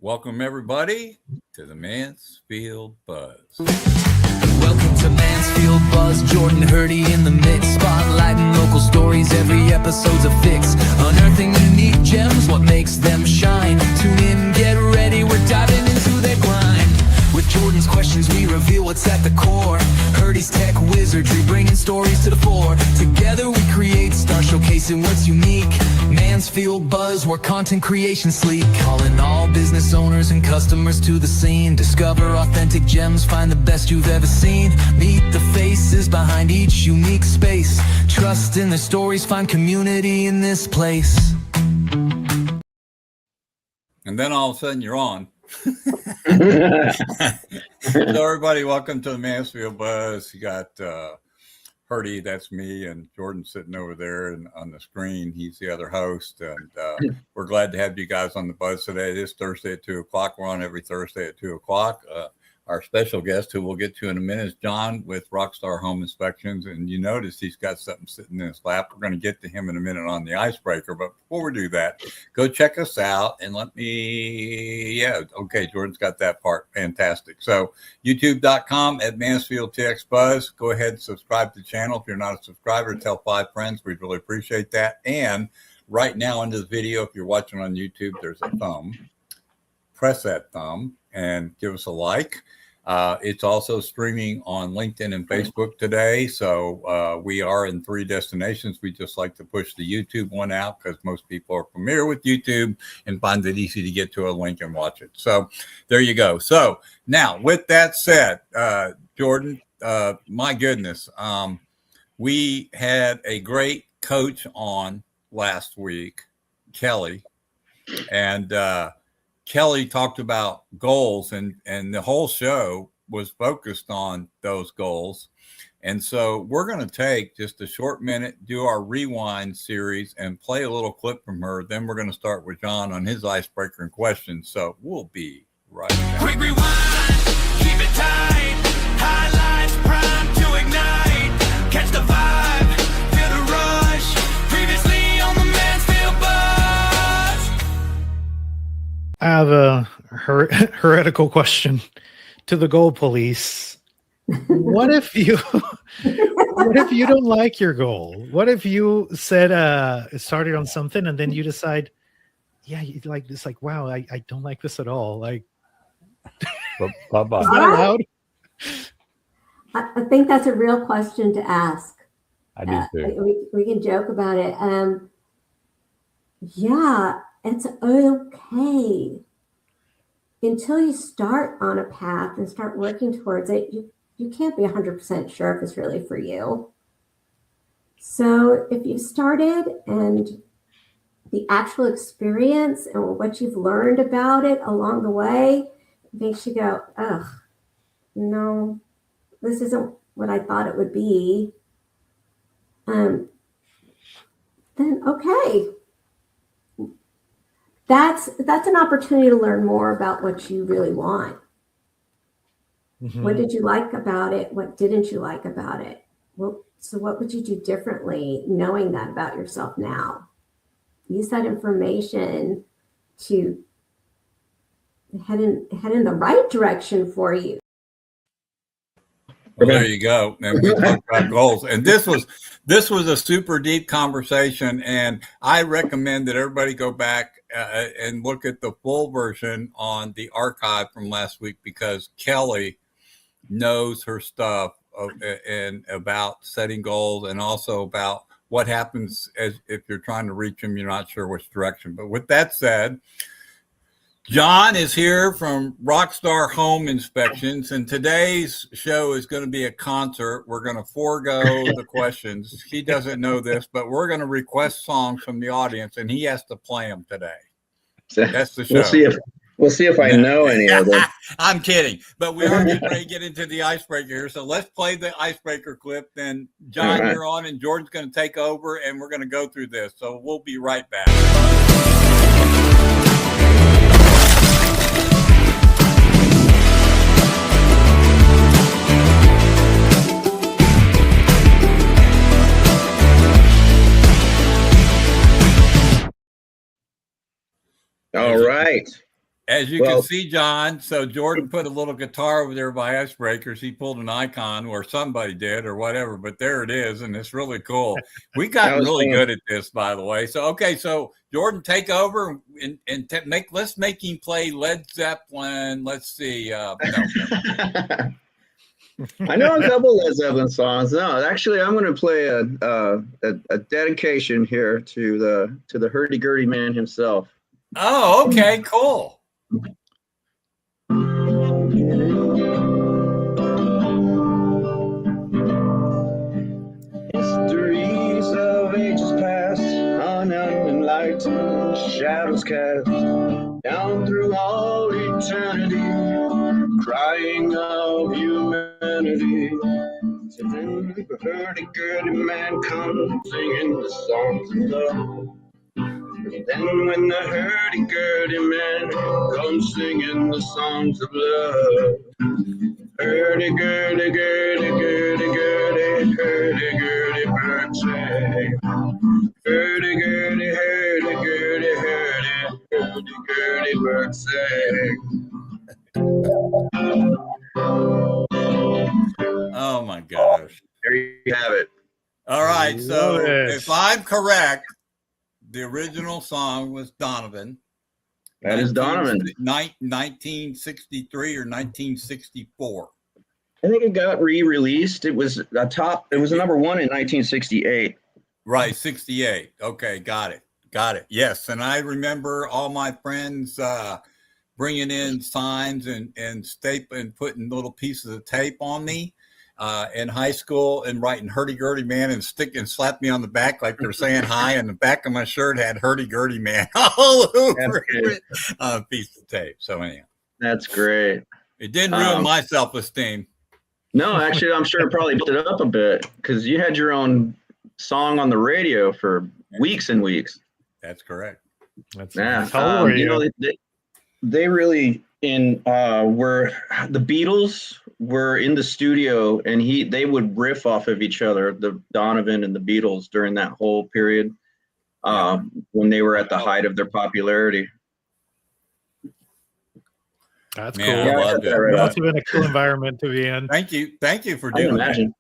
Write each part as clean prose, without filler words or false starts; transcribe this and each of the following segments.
Welcome, everybody, to the Mansfield Buzz. Welcome to Mansfield Buzz. Jordan Hurdy in the mix, spotlighting local stories. Every episode's a fix, unearthing unique gems, what makes them shine. Tune in, get ready, we're diving into their grind. With Jordan's questions, we reveal what's at the core. Hurdy's tech wizardry, bringing stories to the fore. Together we create stars, showcasing what's unique. Mansfield Buzz, where content creation sleek. Calling all business owners and customers to the scene. Discover authentic gems, find the best you've ever seen. Meet the faces behind each unique space. Trust in their stories, find community in this place. And then all of a sudden you're on. So everybody, welcome to the Mansfield Buzz. You got Hurdy, that's me, and Jordan sitting over there and on the screen. He's the other host, and we're glad to have you guys on the Buzz today. This Thursday at 2 o'clock. We're on every Thursday at 2 o'clock. Our special guest, who we'll get to in a minute, is John with Rockstar Home Inspections. And you notice he's got something sitting in his lap. We're going to get to him in a minute on the icebreaker. But before we do that, go check us out and okay, Jordan's got that part. Fantastic. So youtube.com at Mansfield TX Buzz. Go ahead and subscribe to the channel. If you're not a subscriber, tell 5 friends. We'd really appreciate that. And right now under the video, if you're watching on YouTube, there's a thumb. Press that thumb and give us a like. It's also streaming on LinkedIn and Facebook today. So we are in 3 destinations. We just like to push the YouTube one out because most people are familiar with YouTube and find it easy to get to a link and watch it. So there you go. So now with that said, Jordan, my goodness, we had a great coach on last week, Kelly, and Kelly talked about goals, and the whole show was focused on those goals. And so we're going to take just a short minute, do our rewind series, and play a little clip from her. Then we're going to start with John on his icebreaker and questions. So we'll be right back. Quick rewind, keep it tight. Highlights, prime to ignite. Catch the vibe, feel the rush. Previously on the Mansfield Buzz. I have a heretical question to the goal police. What if you don't like your goal? What if you said started on something and then you decide, yeah, you like this, like, wow, I don't like this at all. Like, Bye-bye. Is that allowed? I think that's a real question to ask. I do too. We can joke about it. Yeah, it's okay. Until you start on a path and start working towards it, you can't be 100% sure if it's really for you. So if you started and the actual experience and what you've learned about it along the way makes you go, ugh, no, this isn't what I thought it would be, then okay. That's an opportunity to learn more about what you really want. Mm-hmm. What did you like about it? What didn't you like about it? Well, so what would you do differently knowing that about yourself now? Use that information to head in the right direction for you. Well, there you go. And we talked about goals. And this was a super deep conversation. And I recommend that everybody go back and look at the full version on the archive from last week, because Kelly knows her stuff and about setting goals, and also about what happens if you're trying to reach them, you're not sure which direction. But with that said, John is here from Rockstar Home Inspections, and today's show is going to be a concert. We're going to forego the questions. He doesn't know this, but we're going to request songs from the audience, and he has to play them today. That's the show. We'll see if I know any of them. I'm kidding, but we are getting ready to get into the icebreaker here. So let's play the icebreaker clip. Then John, right, you're on, and Jordan's going to take over, and we're going to go through this. So we'll be right back. All right. As you Well- can see, John, so Jordan put a little guitar over there by Icebreakers. He pulled an icon, or somebody did, or whatever, but there it is, and it's really cool. We got That was really fun. good at this, by the way. So, okay, so Jordan, take over and let's make him play Led Zeppelin. Let's see. No. I know a couple Led Zeppelin songs. No, actually, I'm going to play a dedication here to the hurdy-gurdy man himself. Oh, okay, cool. Histories of ages past, on unenlightened shadows cast down through all eternity, crying of humanity. So then the hurdy-gurdy man comes singing the songs of love. And then when the hurdy-gurdy man comes singing the songs of love, hurdy-gurdy, gurdy-gurdy, hurdy-gurdy bird say, hurdy-gurdy, hurdy-gurdy, hurdy-gurdy bird say. Oh my gosh. There you have it. All right, so Love it. if I'm correct, the original song was Donovan. That is Donovan. 1963 or 1964. I think it got re-released. It was It was a number one in 1968. Right, 68. Okay, got it. Yes, and I remember all my friends bringing in signs and putting little pieces of tape on me in high school and writing hurdy-gurdy man and slap me on the back like they're saying hi, and the back of my shirt had hurdy-gurdy man all over it on a piece of tape. So anyhow, That's great. it didn't ruin my self-esteem. No, actually, I'm sure it probably built it up a bit because you had your own song on the radio for weeks and weeks. That's correct. Yeah, how old were you? know, they really were the Beatles were in the studio, and they would riff off of each other, the Donovan and the Beatles, during that whole period when they were at the height of their popularity. That's Man, cool. I loved it. Right Must have been a cool environment to be in. Thank you for I can doing that. imagine.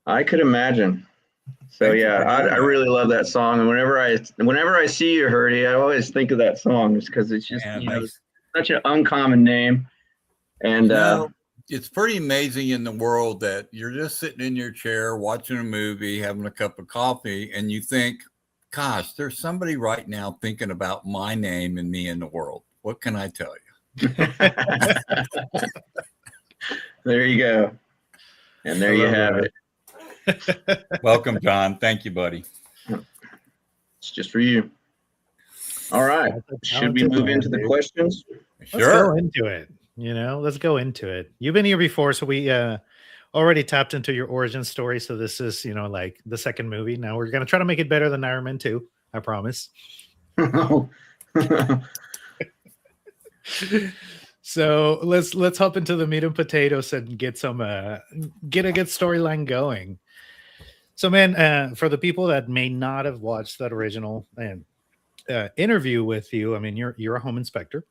I could imagine. So Thank you yeah, for doing I that. really love that song, and whenever I see you, Hurdy, I always think of that song, just because it's just such an uncommon name, and it's pretty amazing in the world that you're just sitting in your chair watching a movie, having a cup of coffee, and you think, "Gosh, there's somebody right now thinking about my name and me in the world." What can I tell you? there you go, and there you have it. Welcome, John. Thank you, buddy. It's just for you. All right. Should we move into the questions? Let's go into it. Let's go into it. You've been here before, so we already tapped into your origin story. So this is, like the second movie. Now we're gonna try to make it better than Iron Man 2. I promise. So let's hop into the meat and potatoes and get a good storyline going. So, man, for the people that may not have watched that original interview with you, I mean, you're a home inspector.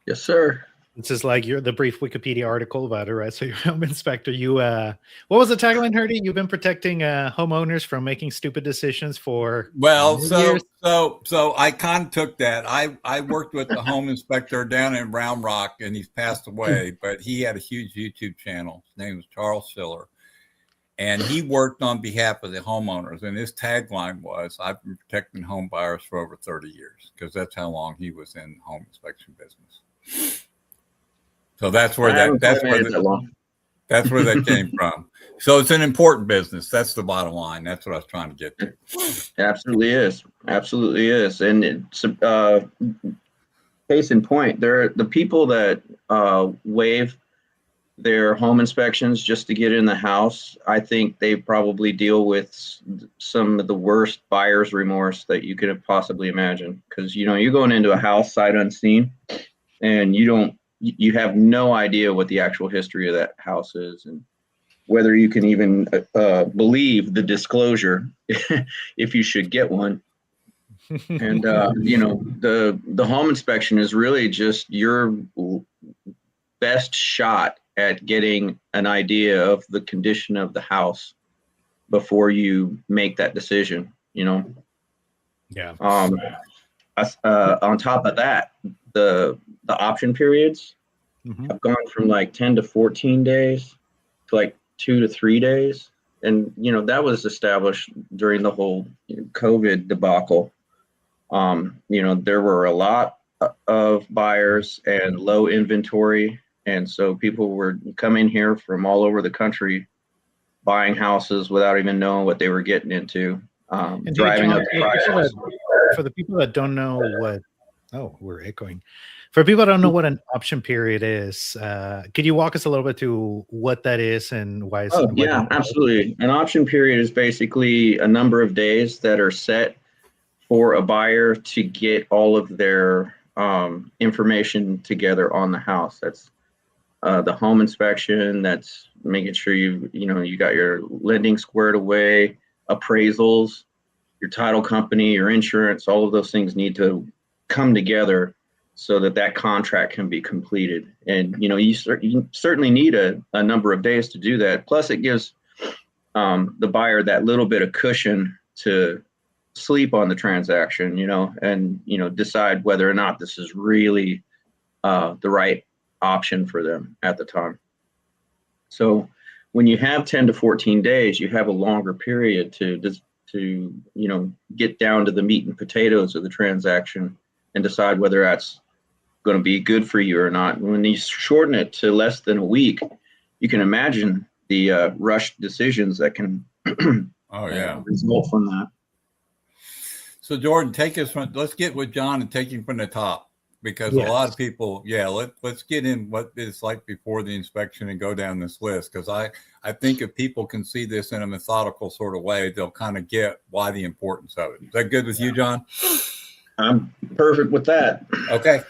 Yes, sir. This is like the brief Wikipedia article about it, right? So you're a home inspector. You, what was the tagline, Hurdy? You've been protecting homeowners from making stupid decisions for years. So I kind of took that. I worked with the home inspector down in Round Rock, and he's passed away, but he had a huge YouTube channel. His name was Charles Siller. And he worked on behalf of the homeowners. And his tagline was, "I've been protecting home buyers for over 30 years," because that's how long he was in the home inspection business. So that's where that came from. So it's an important business. That's the bottom line. That's what I was trying to get to. Absolutely is. Absolutely is. And it's case in point, they're the people that waive their home inspections just to get in the house. I think they probably deal with some of the worst buyer's remorse that you could have possibly imagined. Because you're going into a house sight unseen, and you have no idea what the actual history of that house is, and whether you can even believe the disclosure if you should get one. And the home inspection is really just your best shot at getting an idea of the condition of the house before you make that decision. Yeah. On top of that, the option periods have gone from like 10 to 14 days to like 2 to 3 days. And, that was established during the whole COVID debacle. There were a lot of buyers and low inventory. And so people were coming here from all over the country, buying houses without even knowing what they were getting into, driving up the prices. For the people that don't know we're echoing. For people that don't know what an option period is, could you walk us a little bit to what that is and why? Yeah, absolutely. An option period is basically a number of days that are set for a buyer to get all of their information together on the house. That's the home inspection. That's making sure you got your lending squared away, appraisals, your title company, your insurance. All of those things need to come together so that contract can be completed. And you certainly need a number of days to do that. Plus, it gives the buyer that little bit of cushion to sleep on the transaction, and decide whether or not this is really the right option for them at the time. So when you have 10 to 14 days, you have a longer period to get down to the meat and potatoes of the transaction and decide whether that's going to be good for you or not. When you shorten it to less than a week, you can imagine the rushed decisions that can result from that. So Jordan, let's get with John and take him from the top, because a lot of people, let's get in what it's like before the inspection and go down this list. Because I think if people can see this in a methodical sort of way, they'll kind of get why the importance of it. Is that good with you, John? I'm perfect with that. Okay.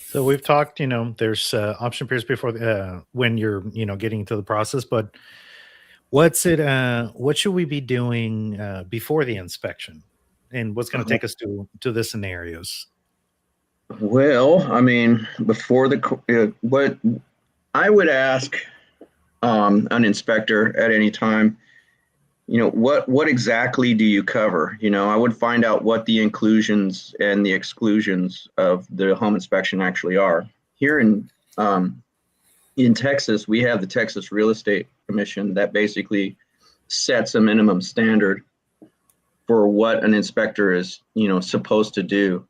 So we've talked, there's option periods before when you're, getting into the process, but what should we be doing before the inspection? And what's going to take us to the scenarios? Well, I mean, before what I would ask an inspector at any time, what exactly do you cover? I would find out what the inclusions and the exclusions of the home inspection actually are. Here in Texas, we have the Texas Real Estate Commission that basically sets a minimum standard for what an inspector is, supposed to do.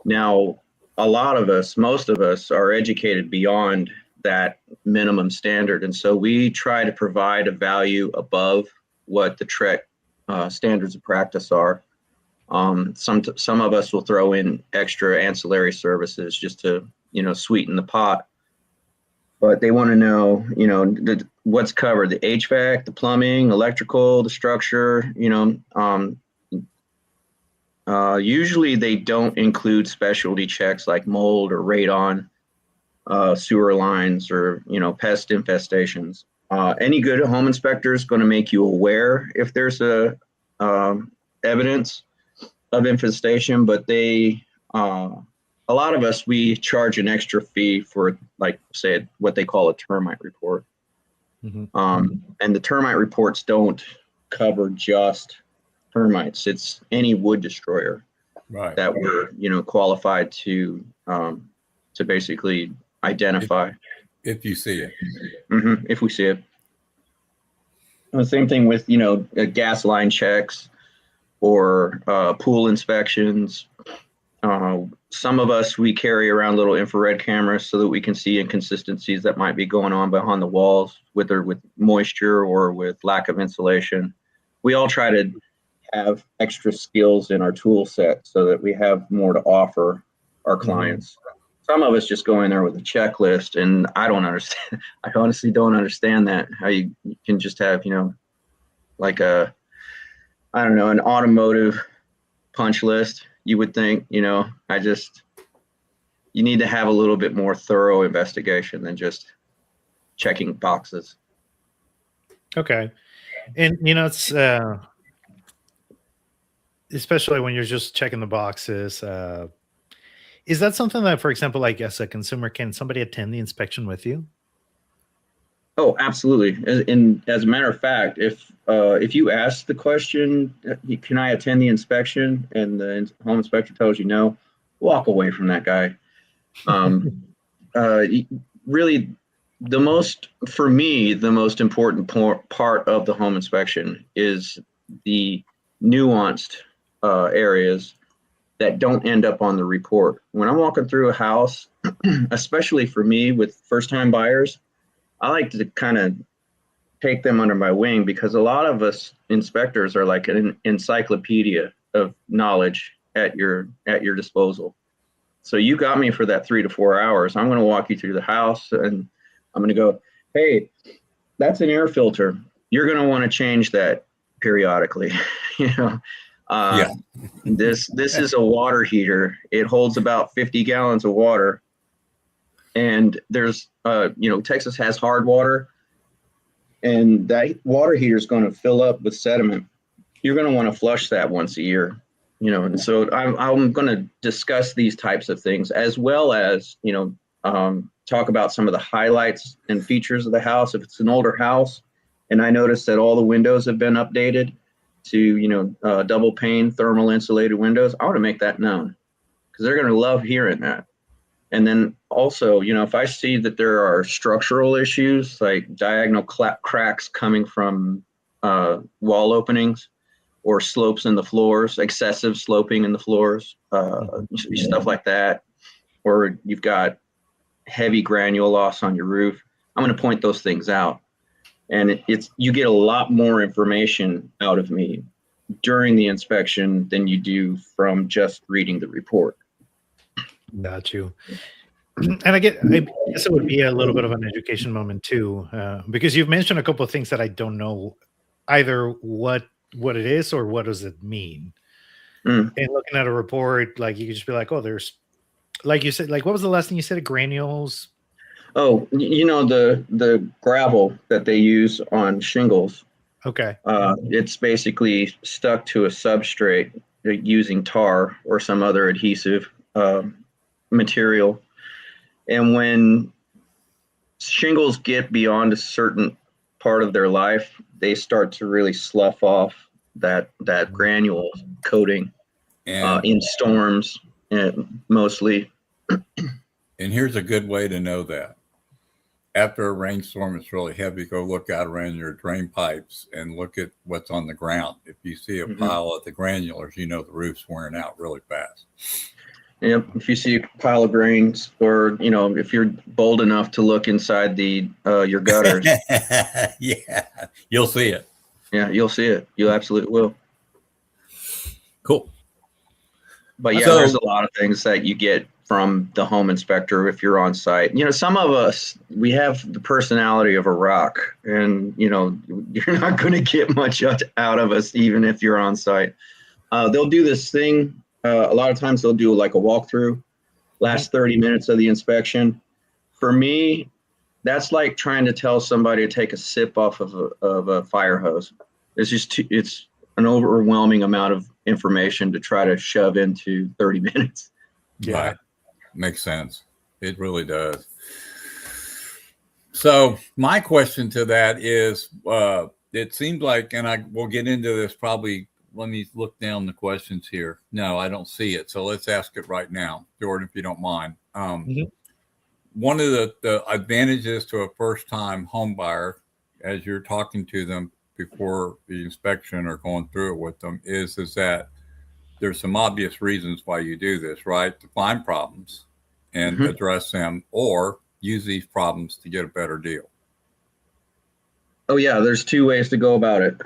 Now, most of us are educated beyond that minimum standard. And so we try to provide a value above what the TREC standards of practice are. Some of us will throw in extra ancillary services just to, sweeten the pot. But they want to know, what's covered: the HVAC, the plumbing, electrical, the structure. Usually they don't include specialty checks like mold or radon, sewer lines, or pest infestations. Any good home inspector is going to make you aware if there's a evidence of infestation, but a lot of us, we charge an extra fee for, like, say, what they call a termite report. And the termite reports don't cover just termites. It's any wood destroyer that we're qualified to basically identify. If you see it. If we see it. And the same thing with gas line checks or pool inspections. Some of us, we carry around little infrared cameras so that we can see inconsistencies that might be going on behind the walls, whether with moisture or with lack of insulation. We all try to have extra skills in our tool set so that we have more to offer our clients. Some of us just go in there with a checklist, and I don't understand. I honestly don't understand that, how you can just have, like an automotive punch list. You would think, you need to have a little bit more thorough investigation than just checking boxes. Okay. And, especially when you're just checking the boxes. Is that something that, for example, like as a consumer, can somebody attend the inspection with you? Oh, absolutely. And as a matter of fact, if you ask the question, can I attend the inspection, and the home inspector tells you no, walk away from that guy. Really, for me, the most important part of the home inspection is the nuanced areas that don't end up on the report. When I'm walking through a house, especially for me with first-time buyers, I like to kind of take them under my wing, because a lot of us inspectors are like an encyclopedia of knowledge at your disposal. So you got me for that 3 to 4 hours. I'm going to walk you through the house, and I'm going to go, hey, that's an air filter. You're going to want to change that periodically. This is a water heater. It holds about 50 gallons of water. And there's, Texas has hard water, and that water heater is going to fill up with sediment. You're going to want to flush that once a year, and so I'm going to discuss these types of things, as well as, talk about some of the highlights and features of the house. If it's an older house and I notice that all the windows have been updated to, double pane thermal insulated windows, I want to make that known, because they're going to love hearing that. And then also, if I see that there are structural issues like diagonal cracks coming from wall openings, or slopes in the floors, excessive sloping in the floors, stuff like that, or you've got heavy granule loss on your roof, I'm going to point those things out. And you get a lot more information out of me during the inspection than you do from just reading the report. Got you. And I guess it would be a little bit of an education moment too, because you've mentioned a couple of things that I don't know either what it is or what does it mean. And looking at a report, like you could just be like, oh, there's, like you said, like what was the last thing you said? Granules. Oh, the gravel that they use on shingles. Okay. It's basically stuck to a substrate using tar or some other adhesive material. And when shingles get beyond a certain part of their life, they start to really slough off that granule coating in storms, and mostly. And here's a good way to know that. After a rainstorm, it's really heavy. Go look out around your drain pipes and look at what's on the ground. If you see a pile of the granulars, the roof's wearing out really fast. Yep. If you see a pile of grains, or if you're bold enough to look inside your gutters, yeah, you'll see it. Yeah, you'll see it. You absolutely will. Cool. But yeah, there's a lot of things that you get from the home inspector if you're on site. Some of us, we have the personality of a rock, and you're not going to get much out of us even if you're on site. They'll do this thing. A lot of times they'll do like a walkthrough, last 30 minutes of the inspection. For me, that's like trying to tell somebody to take a sip off of a fire hose. It's an overwhelming amount of information to try to shove into 30 minutes. Yeah. Right. Makes sense. It really does. So my question to that is, it seems like, and we'll get into this probably. Let me look down the questions here. No, I don't see it. So let's ask it right now, Jordan, if you don't mind. One of the advantages to a first-time home buyer, as you're talking to them before the inspection or going through it with them, is that there's some obvious reasons why you do this, right? To find problems and address them, or use these problems to get a better deal. Oh yeah, there's two ways to go about it.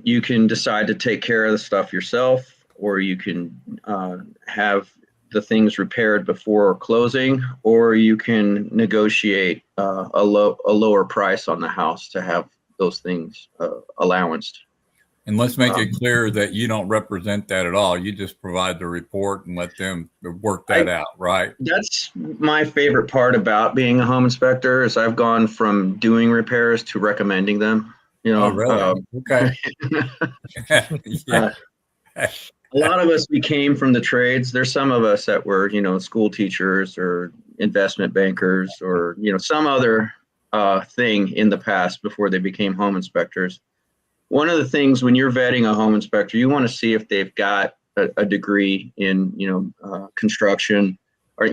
You can decide to take care of the stuff yourself, or you can have the things repaired before closing, or you can negotiate a lower price on the house to have those things allowanced. And let's make it clear that you don't represent that at all. You just provide the report and let them work that out, right? That's my favorite part about being a home inspector, is I've gone from doing repairs to recommending them. Oh, really? Okay. A lot of us, we came from the trades. There's some of us that were, school teachers or investment bankers or, some other thing in the past before they became home inspectors. One of the things when you're vetting a home inspector, you want to see if they've got a degree in, construction or,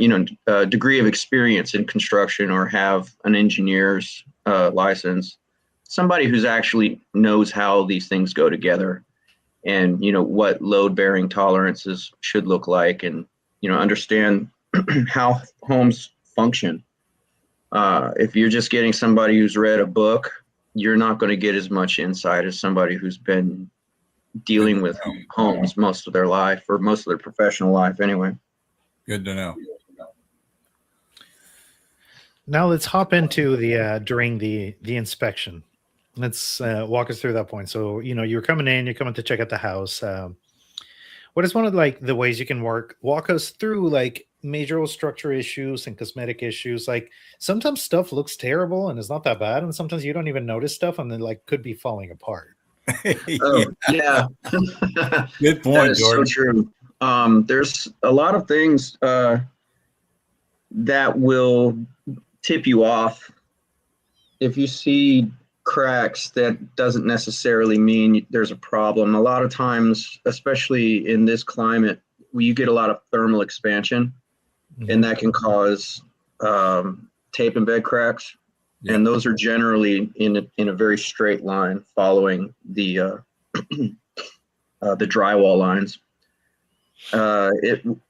a degree of experience in construction or have an engineer's license, somebody who's actually knows how these things go together. And what load bearing tolerances should look like, and understand how homes function. If you're just getting somebody who's read a book, you're not going to get as much insight as somebody who's been dealing with homes most of their life, or most of their professional life anyway. Good to know. Now let's hop into the during the inspection. Let's walk us through that point. So, you're coming in, you're coming to check out the house. What is one of the ways you can walk us through major structure issues and cosmetic issues? Like sometimes stuff looks terrible and it's not that bad. And sometimes you don't even notice stuff and then could be falling apart. Oh, yeah. Good point, That is Jordan. so true. There's a lot of things that will tip you off. If you see cracks, that doesn't necessarily mean there's a problem. A lot of times, especially in this climate, you get a lot of thermal expansion, and that can cause tape and bed cracks. Yeah. And those are generally in a very straight line following the drywall lines.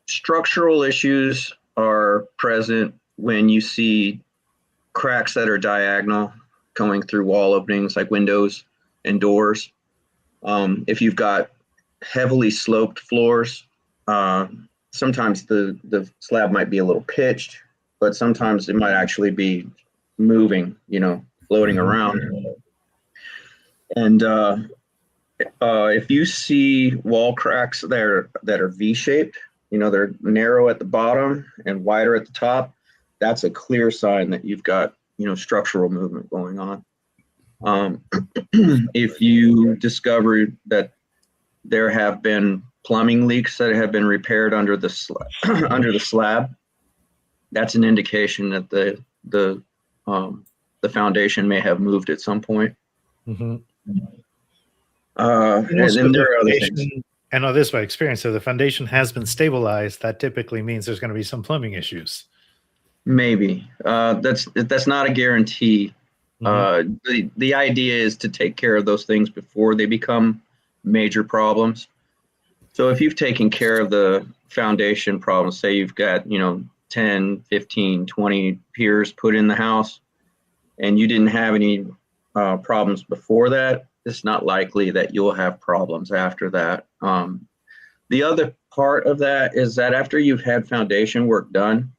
Structural issues are present when you see cracks that are diagonal going through wall openings like windows and doors. If you've got heavily sloped floors, sometimes the slab might be a little pitched, but sometimes it might actually be moving, floating around. And if you see wall cracks that are V-shaped, they're narrow at the bottom and wider at the top, that's a clear sign that you've got structural movement going on. If you discover that there have been plumbing leaks that have been repaired under the slab, that's an indication that the foundation may have moved at some point. Mm-hmm. And then there are other things. I know this by experience. So the foundation has been stabilized. That typically means there's going to be some plumbing issues. Maybe that's not a guarantee. The idea is to take care of those things before they become major problems. So if you've taken care of the foundation problems, say you've got 10, 15, 20 piers put in the house, and you didn't have any problems before that, it's not likely that you'll have problems after that. The other part of that is that after you've had foundation work done,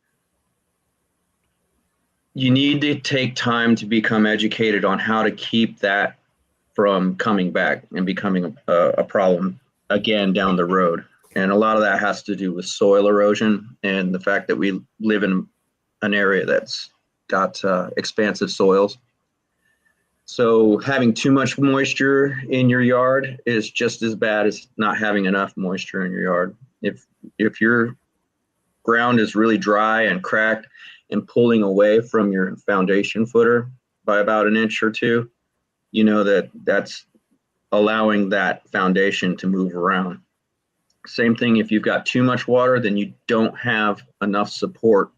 you need to take time to become educated on how to keep that from coming back and becoming a problem again down the road. And a lot of that has to do with soil erosion and the fact that we live in an area that's got expansive soils. So having too much moisture in your yard is just as bad as not having enough moisture in your yard. If your ground is really dry and cracked and pulling away from your foundation footer by about an inch or two, that's allowing that foundation to move around. Same thing if you've got too much water, then you don't have enough support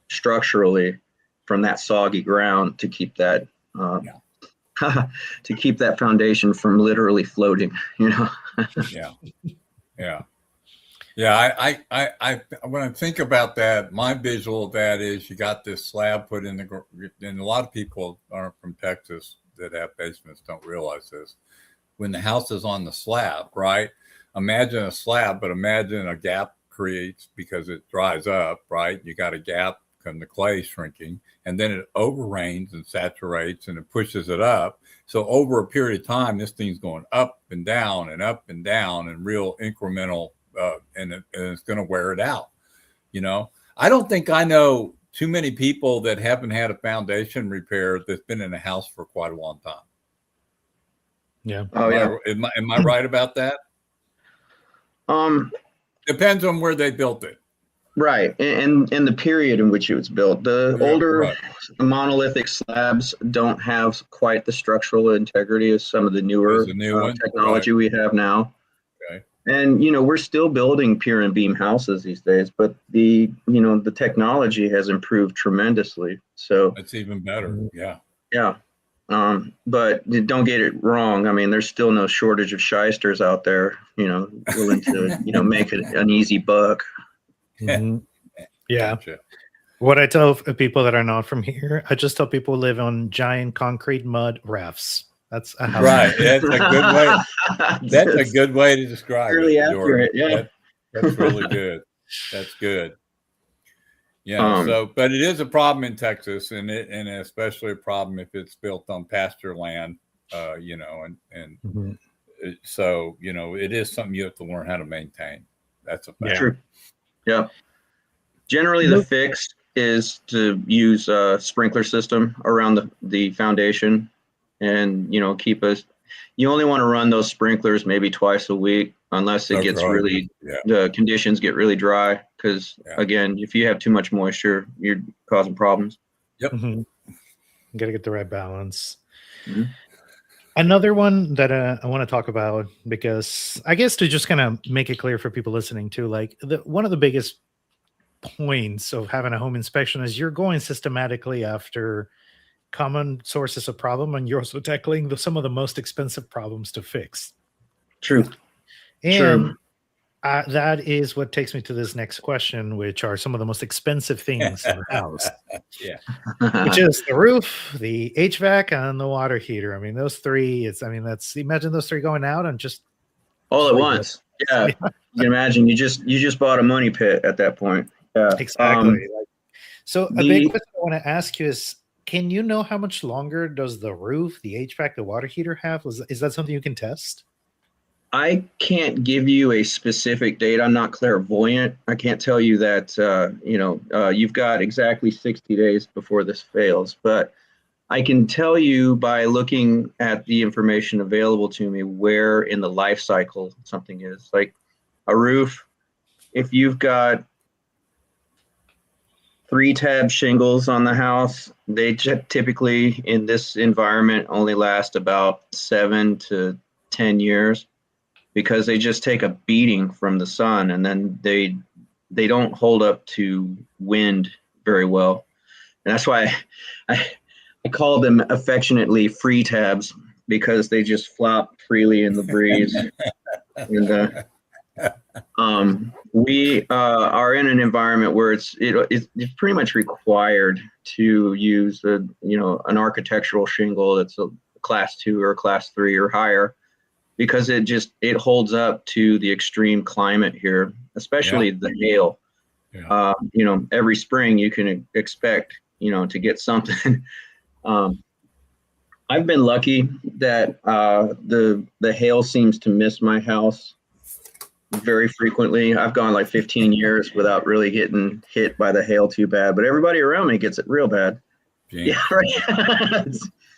structurally from that soggy ground to keep that to keep that foundation from literally floating. Yeah. I when I think about that, my visual of that is you got this slab put in and a lot of people aren't from Texas that have basements don't realize this. When the house is on the slab, right? Imagine a slab, but imagine a gap creates because it dries up, right? You got a gap from the clay shrinking, and then it overrains and saturates and it pushes it up. So over a period of time, this thing's going up and down and up and down and real incremental, and it's going to wear it out. I don't think I know too many people that haven't had a foundation repair that's been in a house for quite a long time. Yeah. Oh, yeah. Am I right about that? Depends on where they built it. Right, and the period in which it was built. The older monolithic slabs don't have quite the structural integrity as some of the newer technology we have now. Okay. And we're still building pier and beam houses these days, but the technology has improved tremendously. So it's even better. Yeah. Yeah. But don't get it wrong. I mean, there's still no shortage of shysters out there, willing to, make it an easy buck. Mm-hmm. Yeah. Gotcha. What I tell people that are not from here, I just tell people live on giant concrete mud rafts. That's a house. Right. That's a good way. That's a good way to describe really it. Accurate. Yeah. That's really good. That's good. Yeah. But it is a problem in Texas, and especially a problem if it's built on pasture land, so it is something you have to learn how to maintain. That's a fact. True. Yeah. Generally, the fix is to use a sprinkler system around the foundation, and keep us. You only want to run those sprinklers maybe twice a week, unless it gets the conditions get really dry. Because again, if you have too much moisture, you're causing problems. Yep. Mm-hmm. You got to get the right balance. Mm-hmm. Another one that I want to talk about, because I guess to just kind of make it clear for people listening too, like one of the biggest points of having a home inspection is you're going systematically after common sources of problem, and you're also tackling some of the most expensive problems to fix. True. And that is what takes me to this next question, which are some of the most expensive things in the house. Yeah. Which is the roof, the HVAC, and the water heater. I mean, those three, imagine those three going out and just all at once. Yeah. You can imagine you just bought a money pit at that point. Yeah. Exactly. So a big question I want to ask you is, can you know how much longer does the roof, the HVAC, the water heater have? Is that something you can test? I can't give you a specific date. I'm not clairvoyant. I can't tell you that, you've got exactly 60 days before this fails. But I can tell you by looking at the information available to me where in the life cycle something is. Like a roof, if you've got 3-tab shingles on the house, they typically in this environment only last about 7 to 10 years. Because they just take a beating from the sun, and then they don't hold up to wind very well. And that's why I call them affectionately free tabs, because they just flop freely in the breeze. And we are in an environment where it's pretty much required to use an architectural shingle that's a class 2 or class 3 or higher. Because it holds up to the extreme climate here, especially the hail. Yeah. Every spring you can expect, to get something. I've been lucky that the hail seems to miss my house very frequently. I've gone like 15 years without really getting hit by the hail too bad, but everybody around me gets it real bad. Jinx. Yeah, right.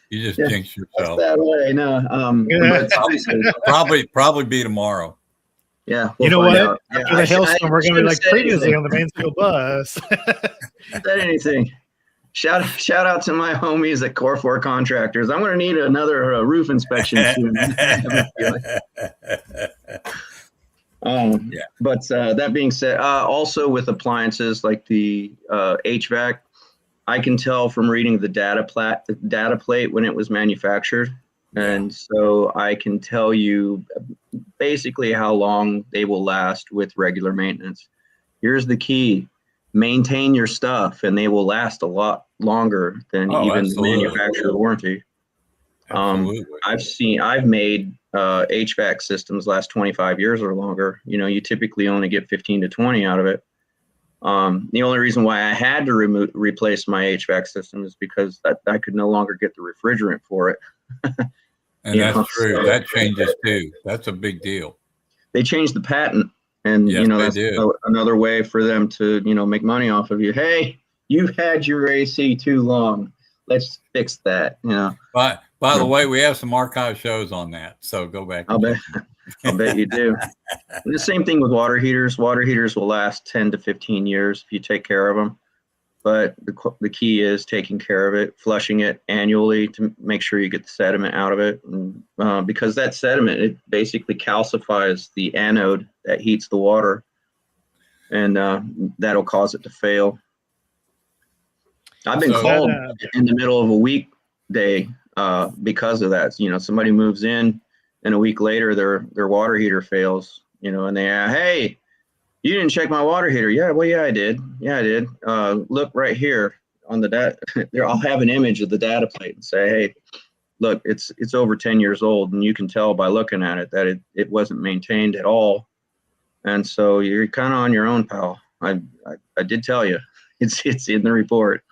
You just jinx yourself. That way, no. Probably be tomorrow. Yeah, we'll you know what? After the hailstorm, we're going to be like previously on the Mansfield bus. Said anything? Shout out to my homies at Core 4 Contractors. I'm going to need another roof inspection soon. But that being said, also with appliances like the HVAC. I can tell from reading the data plate when it was manufactured. And so I can tell you basically how long they will last with regular maintenance. Here's the key: maintain your stuff and they will last a lot longer than even the manufacturer warranty. I've made HVAC systems last 25 years or longer. You typically only get 15 to 20 out of it. The only reason why I had to replace my HVAC system is because I could no longer get the refrigerant for it. And that's true. So, that changes too. That's a big deal. They changed the patent, and that's another way for them to make money off of you. Hey, you've had your AC too long. Let's fix that. By the way, we have some archive shows on that, so go back. I'll bet you do. And the same thing with water heaters. Water heaters will last 10 to 15 years if you take care of them. But the key is taking care of it, flushing it annually to make sure you get the sediment out of it. And, because that sediment, it basically calcifies the anode that heats the water, and that'll cause it to fail. I've been called in the middle of a weekday because of that. You know, somebody moves in, and a week later their water heater fails. You know, and they hey, you didn't check my water heater. Yeah, well, yeah, I did. Yeah, I did. Look right here on the data. There, I'll have an image of the data plate and say, hey, look, it's over 10 years old, and you can tell by looking at it that it wasn't maintained at all. And so you're kind of on your own, pal. I did tell you, it's in the report.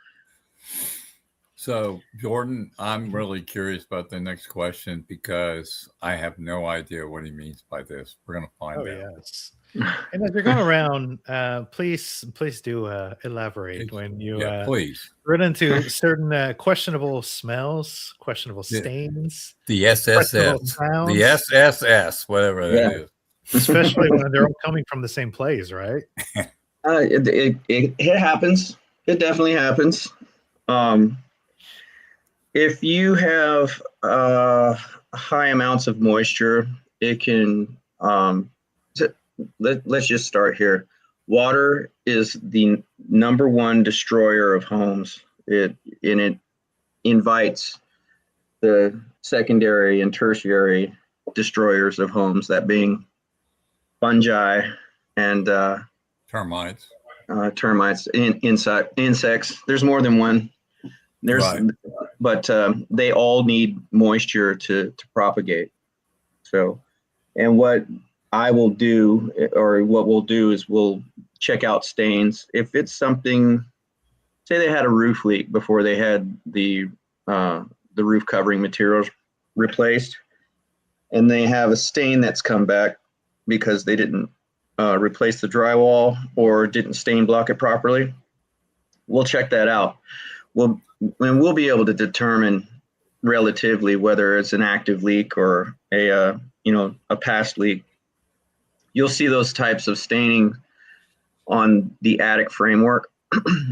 So, Jordan, I'm really curious about the next question because I have no idea what he means by this. We're going to find out. Yes. And as you're going around, please do elaborate when you please run into certain questionable smells, questionable stains, the SSS, the SSS, whatever that is. Especially when they're all coming from the same place, right? It happens. It definitely happens. If you have high amounts of moisture, it can. Let's just start here. Water is the number one destroyer of homes. It invites the secondary and tertiary destroyers of homes, that being fungi and termites, insects. There's more than one. But they all need moisture to propagate. So, and what I will do, or what we'll do, is we'll check out stains. If it's something, say they had a roof leak before they had the roof covering materials replaced, and they have a stain that's come back because they didn't replace the drywall or didn't stain block it properly, we'll check that out. We'll be able to determine relatively whether it's an active leak or a past leak. You'll see those types of staining on the attic framework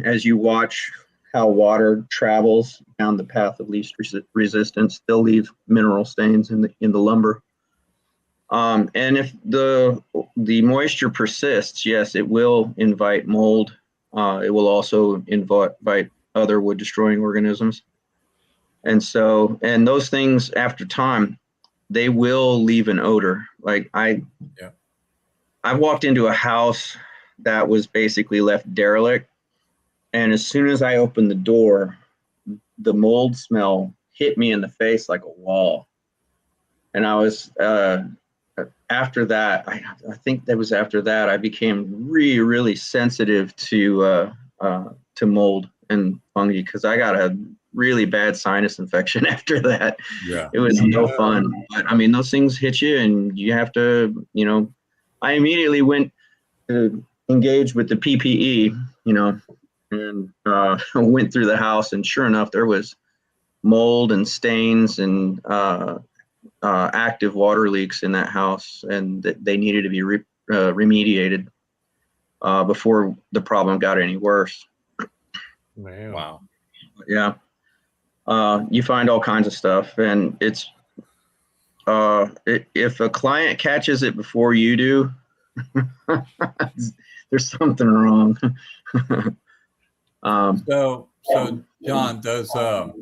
as you watch how water travels down the path of least resistance. They'll leave mineral stains in the lumber. And if the moisture persists, yes, it will invite mold. It will also invite other wood destroying organisms. And those things, after time, they will leave an odor. Like I walked into a house that was basically left derelict, and as soon as I opened the door, the mold smell hit me in the face like a wall. And I was after that, I think that was after that, I became really, really sensitive to mold and fungi, because I got a really bad sinus infection after that. Yeah, it was no fun. But I mean, those things hit you, and you have to, I immediately went to engage with the PPE, and went through the house, and sure enough, there was mold and stains and active water leaks in that house, and they needed to be remediated before the problem got any worse. Man. Wow. Yeah. You find all kinds of stuff, and it's if a client catches it before you do, there's something wrong. So John, does a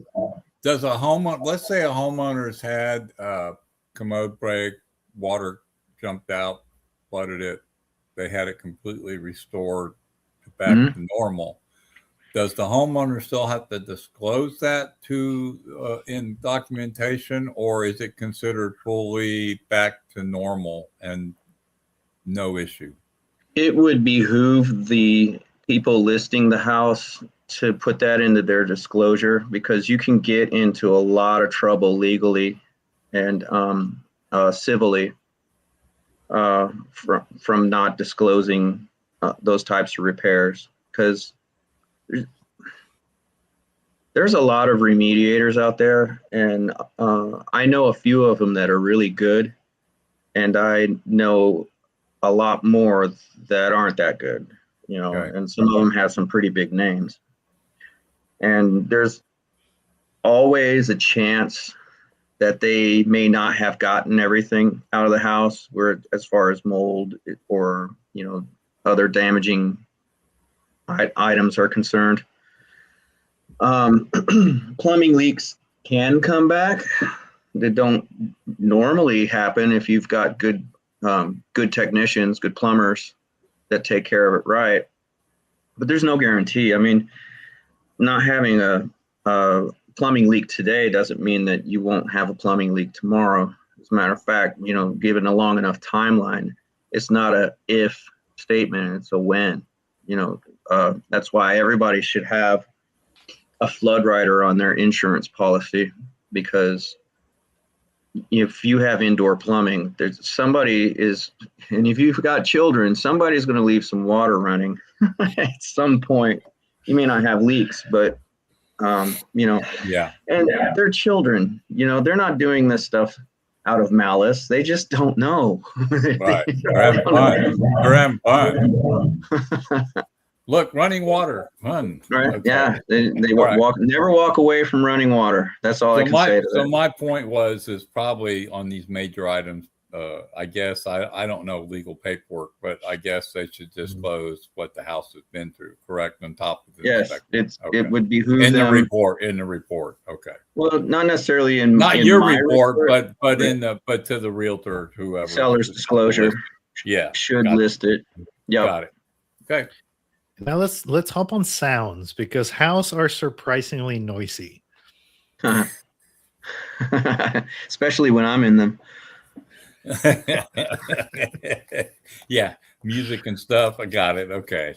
homeowner, let's say a homeowner's had commode break, water jumped out, flooded it, they had it completely restored back to normal. Does the homeowner still have to disclose that to in documentation, or is it considered fully back to normal and no issue? It would behoove the people listing the house to put that into their disclosure, because you can get into a lot of trouble legally and civilly from not disclosing those types of repairs, because there's a lot of remediators out there, and I know a few of them that are really good, and I know a lot more that aren't that good, Okay. and some of them have some pretty big names. And there's always a chance that they may not have gotten everything out of the house, where as far as mold or other damaging items are concerned. Plumbing leaks can come back. They don't normally happen if you've got good technicians, good plumbers that take care of it right. But there's no guarantee. I mean, not having a plumbing leak today doesn't mean that you won't have a plumbing leak tomorrow. As a matter of fact, given a long enough timeline, it's not a if statement, it's a when. That's why everybody should have a flood rider on their insurance policy, because if you have indoor plumbing, and if you've got children, somebody's going to leave some water running at some point. You may not have leaks, but Yeah. And they're children, they're not doing this stuff out of malice. They just don't know. Right. They're having fun. They're having fun. Look, running water, fun. Right. Okay. Yeah. They Right. never walk away from running water. That's all I can say to that. My point is probably on these major items. I guess I don't know legal paperwork, but I guess they should disclose what the house has been through. Correct, on top of the Yes, inspection. it would behoove in the them. report. In the report, okay. Well, not necessarily in Not in your my report, but to the realtor, whoever. seller's disclosure. Yeah, Should got it. list it. Yep. Got it. Okay. Now let's hop on sounds, because houses are surprisingly noisy. Especially when I'm in them. Yeah, music and stuff. I got it. Okay.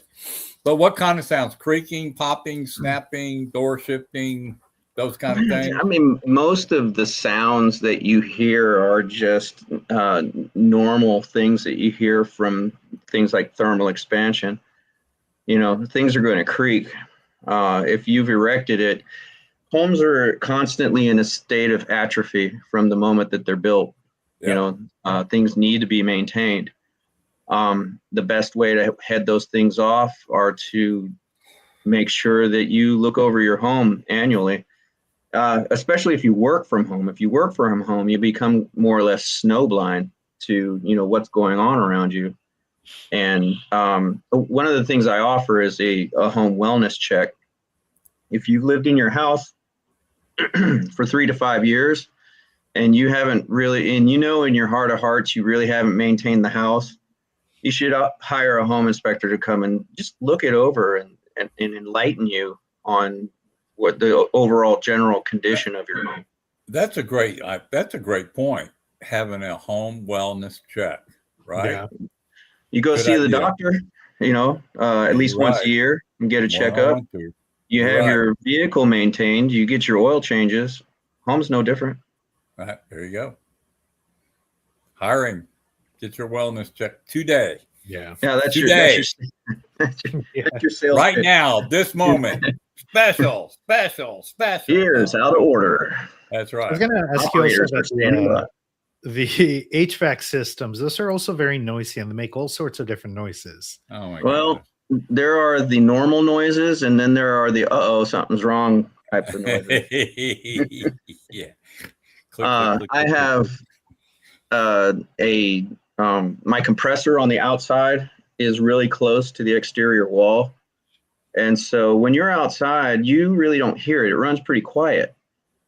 But what kind of sounds? Creaking, popping, snapping, door shifting, those kind of things? I mean, most of the sounds that you hear are just normal things that you hear from things like thermal expansion. Things are going to creak. If you've erected it, homes are constantly in a state of atrophy from the moment that they're built. Yeah. Things need to be maintained. The best way to head those things off are to make sure that you look over your home annually, especially if you work from home. If you work from home, you become more or less snowblind to what's going on around you. And one of the things I offer is a home wellness check. If you've lived in your house for 3 to 5 years, and you haven't really, and in your heart of hearts, you really haven't maintained the house, you should hire a home inspector to come and just look it over and enlighten you on what the overall general condition of your home. That's a great point. Having a home wellness check, right? Yeah. You go Good see the idea. doctor, at least once Right. a year and get a More than I checkup. want to. You have Right. your vehicle maintained. You get your oil changes. Home's no different. Right, there you go. Hiring. Get your wellness check today. Yeah. Yeah, that's Today. that's your sales Right pitch. now, this moment. Special. Here's out of order. That's I was right. going to ask you also Operators are about standing by. the HVAC systems. Those are also very noisy, and they make all sorts of different noises. Oh my Well, there are the normal noises, and then there are the something's wrong types of gosh. noises. Yeah. I have my compressor on the outside is really close to the exterior wall. And so when you're outside, you really don't hear it. It runs pretty quiet.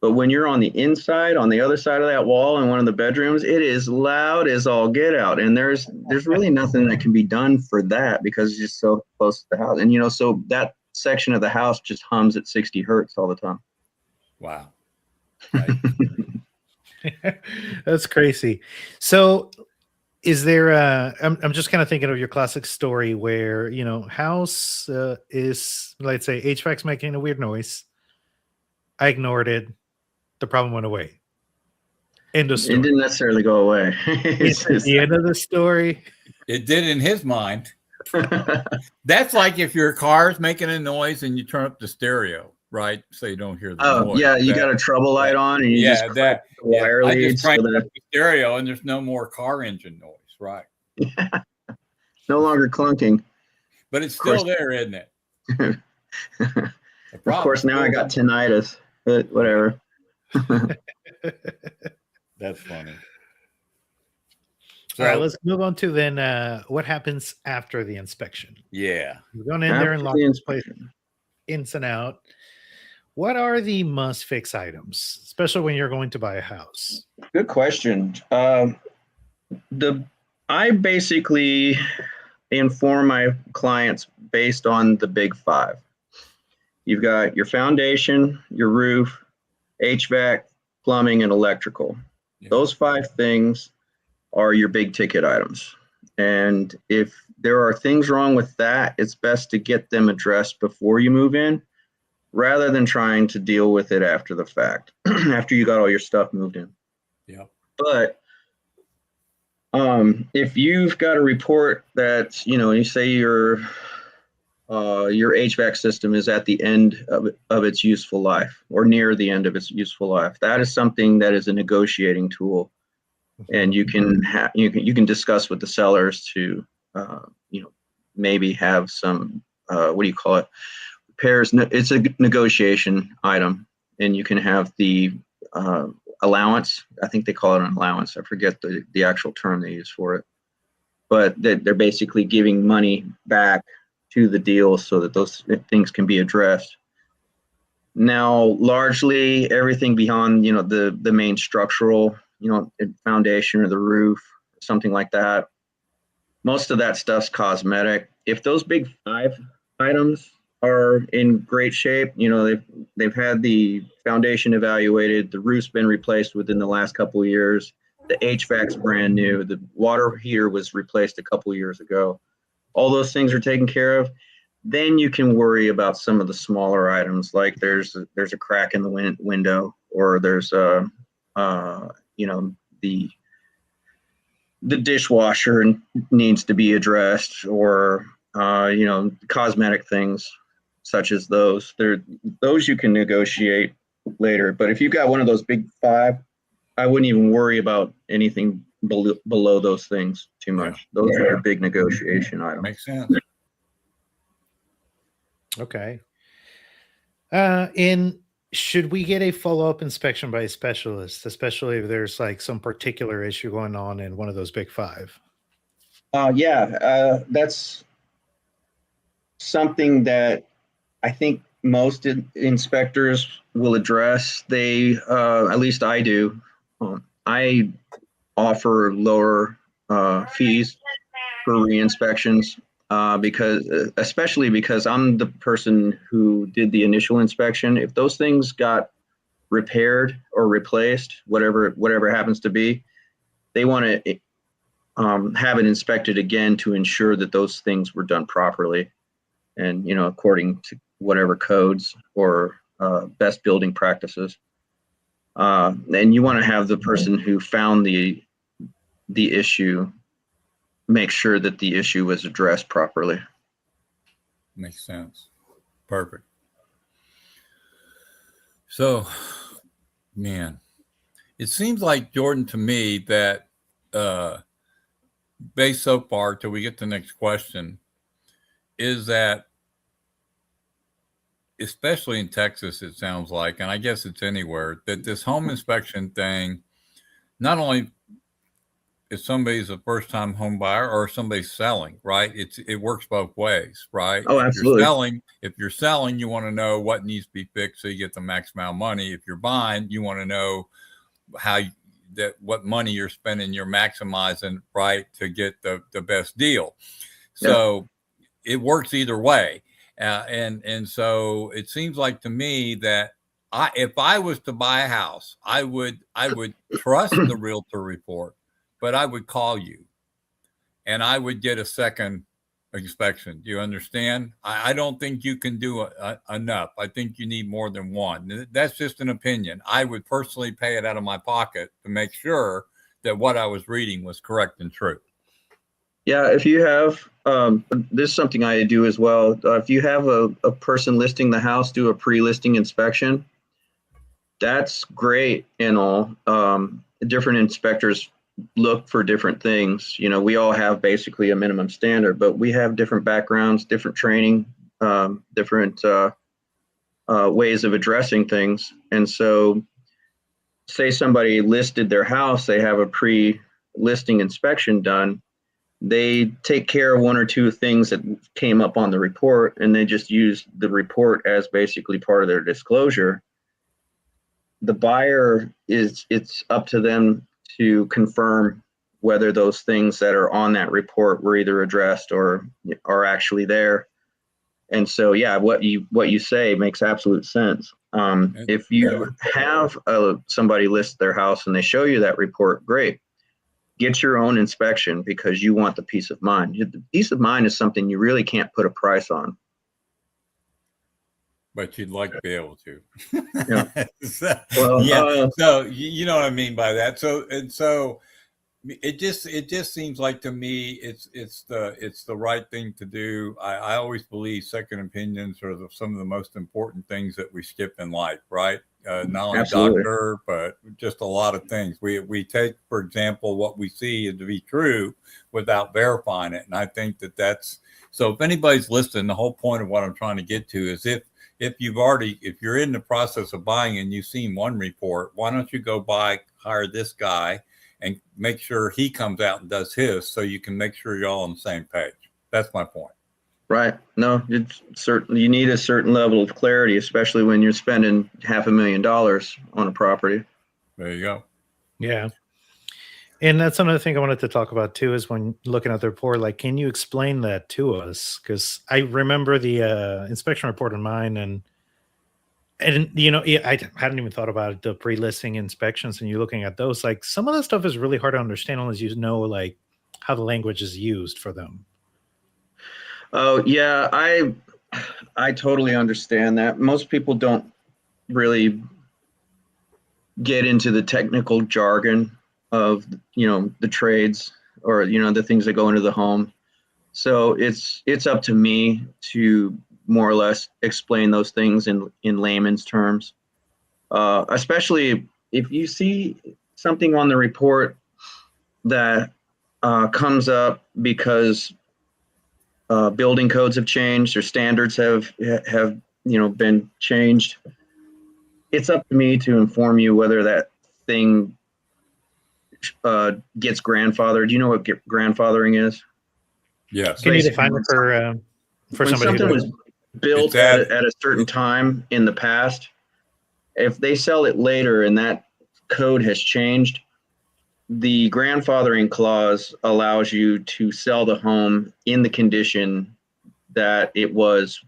But when you're on the inside, on the other side of that wall in one of the bedrooms, it is loud as all get out. And there's really nothing that can be done for that because it's just so close to the house. And, so that section of the house just hums at 60 hertz all the time. Wow. Right. That's crazy. So is there I'm just kind of thinking of your classic story where, house is, let's say HVAC's making a weird noise. I ignored it. The problem went away. End of story. It didn't necessarily go away. It's at the end of the story. It did in his mind. That's like if your car's making a noise and you turn up the stereo, right? So you don't hear the Oh, noise. yeah, you got a trouble light on, and you just crack the wire I leads just crank so up the stereo, and there's no more car engine noise, right? that no longer clunking. But it's still there, isn't it? Of course, now I got tinnitus, but whatever. That's funny. All right, let's move on to then what happens after the inspection. Yeah. We're going in there and lock this place ins and out. What are the must fix items, especially when you're going to buy a house? Good question. I basically inform my clients based on the big five. You've got your foundation, your roof, HVAC, plumbing, and electrical. Yeah. Those 5 things are your big ticket items. And if there are things wrong with that, it's best to get them addressed before you move in, rather than trying to deal with it after the fact, after you got all your stuff moved in. Yeah. But if you've got a report that, you say your HVAC system is at the end of its useful life, or near the end of its useful life, that is something that is a negotiating tool. And you can you can discuss with the sellers to maybe have some repairs. It's a negotiation item, and you can have the allowance. I think they call it an allowance. I forget the actual term they use for it, but they're basically giving money back to the deal so that those things can be addressed. Now, largely everything beyond the main structural, foundation or the roof, something like that, most of that stuff's cosmetic. If those big 5 items are in great shape, they've had the foundation evaluated, the roof's been replaced within the last couple of years, the HVAC's brand new, the water heater was replaced a couple of years ago, all those things are taken care of, then you can worry about some of the smaller items, like there's a crack in the window, or there's the dishwasher needs to be addressed, or cosmetic things such as those. Those you can negotiate later. But if you've got one of those big 5, I wouldn't even worry about anything below those things too much. Those are your big negotiation items. Makes sense. Okay. Should we get a follow-up inspection by a specialist, especially if there's like some particular issue going on in one of those big 5? That's something that I think most inspectors will address. They, at least I do. I offer lower fees for re-inspections especially because I'm the person who did the initial inspection. If those things got repaired or replaced, whatever happens to be, they want to have it inspected again to ensure that those things were done properly and according to whatever codes or best building practices. And you want to have the person who found the issue make sure that the issue was addressed properly. Makes sense. Perfect. So, man, it seems like, Jordan, to me, that based so far till we get to the next question, is that especially in Texas, it sounds like, and I guess it's anywhere, that this home inspection thing, not only if somebody's a first-time home buyer or somebody's selling, right? It works both ways, right? Oh, absolutely. If you're selling, you want to know what needs to be fixed so you get the max amount of money. If you're buying, you want to know what money you're spending, you're maximizing, right, to get the best deal. So it works either way. And so it seems like to me that if I was to buy a house, I would trust the realtor report, but I would call you and I would get a second inspection. Do you understand? I don't think you can do enough. I think you need more than one. That's just an opinion. I would personally pay it out of my pocket to make sure that what I was reading was correct and true. Yeah, if you have, this is something I do as well. If you have a person listing the house, do a pre-listing inspection. That's great and all. Different inspectors look for different things. You know, we all have basically a minimum standard, but we have different backgrounds, different training, different ways of addressing things. And so, say somebody listed their house, they have a pre-listing inspection done. They take care of one or two things that came up on the report, and they just use the report as basically part of their disclosure. The buyer it's up to them to confirm whether those things that are on that report were either addressed or are actually there. And so, yeah, what you say makes absolute sense. If you have somebody list their house and they show you that report, great. Get your own inspection because you want the peace of mind. The peace of mind is something you really can't put a price on. But you'd like to be able to. Yeah. So, yeah. So you know what I mean by that. So it just seems like to me it's the right thing to do. I always believe second opinions are some of the most important things that we skip in life, right? Not only Absolutely. doctor, but just a lot of things. We take, for example, what we see to be true without verifying it. And I think that's so. If anybody's listening, the whole point of what I'm trying to get to is if you're in the process of buying and you've seen one report, why don't you go hire this guy and make sure he comes out and does his, so you can make sure you're all on the same page. That's my point. Right. No, it's certainly, you need a certain level of clarity, especially when you're spending $500,000 on a property. There you go. Yeah. And that's another thing I wanted to talk about too, is when looking at the report, like, can you explain that to us? Because I remember the inspection report on mine, and you know, I hadn't even thought about the pre-listing inspections, and you're looking at those, like some of that stuff is really hard to understand unless you know like how the language is used for them. Oh yeah, I totally understand that. Most people don't really get into the technical jargon of, you know, the trades or, you know, the things that go into the home. So it's up to me to more or less explain those things in layman's terms. Especially if you see something on the report that comes up because building codes have changed or standards have you know been changed. It's up to me to inform you whether that thing gets grandfathered. Do you know what grandfathering is? Yes. Can you define it for when somebody something who was built at a certain time in the past, if they sell it later and that code has changed, the grandfathering clause allows you to sell the home in the condition that it was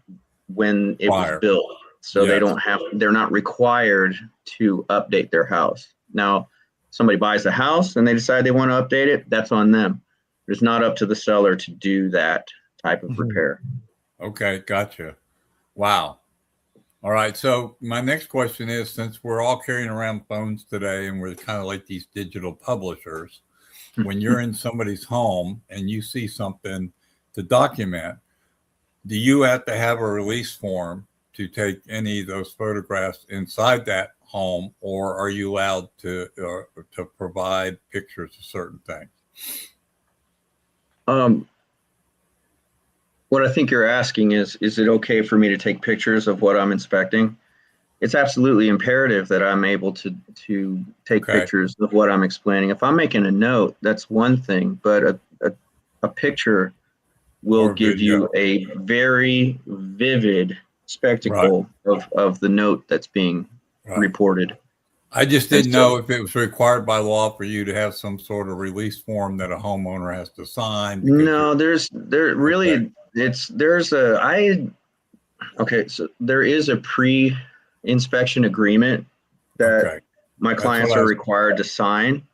when it was built. So Yes. they're not required to update their house. Now, somebody buys the house and they decide they want to update it, that's on them. It's not up to the seller to do that type of repair. Okay, gotcha. Wow. All right. So my next question is, since we're all carrying around phones today and we're kind of like these digital publishers, when you're in somebody's home and you see something to document, do you have to have a release form to take any of those photographs inside that home, or are you allowed to provide pictures of certain things? What I think you're asking is it okay for me to take pictures of what I'm inspecting? It's absolutely imperative that I'm able to take pictures of what I'm explaining. If I'm making a note, that's one thing, but a picture will give you a very vivid spectacle of the note that's being reported. I just didn't know if it was required by law for you to have some sort of release form that a homeowner has to sign. No, so there is a pre-inspection agreement that my clients are required to sign,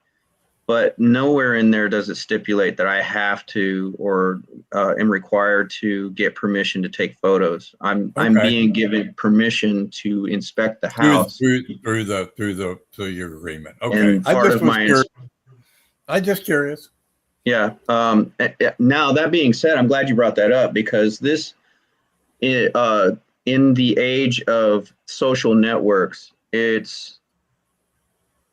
but nowhere in there does it stipulate that I have to or am required to get permission to take photos. I'm being given permission to inspect the house through your agreement. Okay, And part of my I'm just curious. Yeah. Now that being said, I'm glad you brought that up because this, in the age of social networks,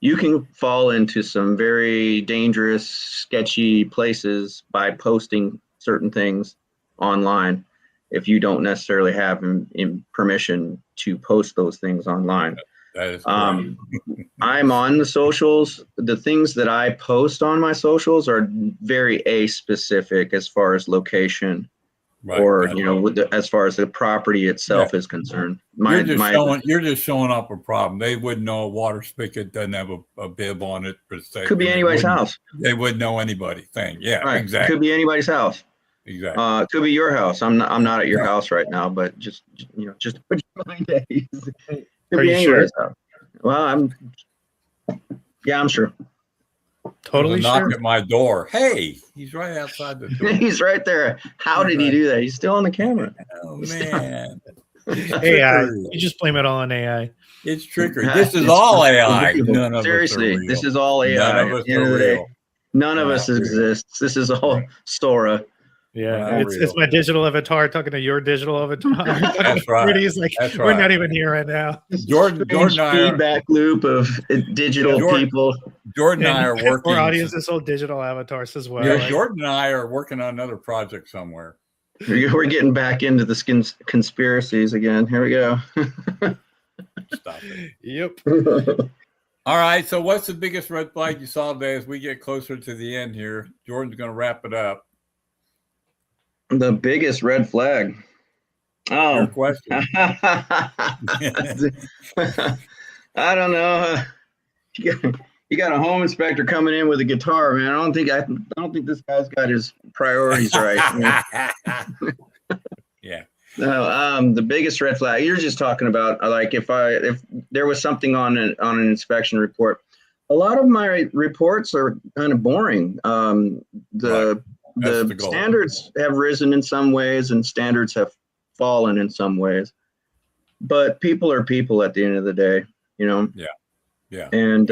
you can fall into some very dangerous, sketchy places by posting certain things online if you don't necessarily have in permission to post those things online. That is correct. I'm on the socials. The things that I post on my socials are very specific as far as location, Right. or as far as the property itself is concerned. You're just showing up a problem. They wouldn't know a water spigot doesn't have a bib on it. Could be anybody's house. They wouldn't know anybody thing. Yeah, right. Exactly. Could be anybody's house. Exactly. It could be your house. I'm not at your house right now, but just put your mind at ease. Could Are be you anybody's sure? house. Well, I'm sure. Totally knock sure. at my door. Hey, he's right outside the door. He's right there. How did he do that? He's still on the camera. Oh man. AI. You just blame it all on AI. It's trickery. This is all AI. Seriously, this is all AI. None of us are real. None of us exists. This is all Sora. Yeah, it's my digital avatar talking to your digital avatar. That's right. He's like, we're not even here right now. Jordan feedback loop of digital people. Jordan and I are working. Our audience is all digital avatars as well. Jordan and I are working on another project somewhere. We're getting back into the conspiracies again. Here we go. Stop it. Yep. All right. So what's the biggest red flag you saw today as we get closer to the end here? Jordan's going to wrap it up. The biggest red flag. Oh, your question. I don't know. You got a home inspector coming in with a guitar, man. I don't think this guy's got his priorities right. Yeah. No, the biggest red flag. You're just talking about like if there was something on an inspection report. A lot of my reports are kind of boring. The standards have risen in some ways and standards have fallen in some ways, but people are people at the end of the day, Yeah. And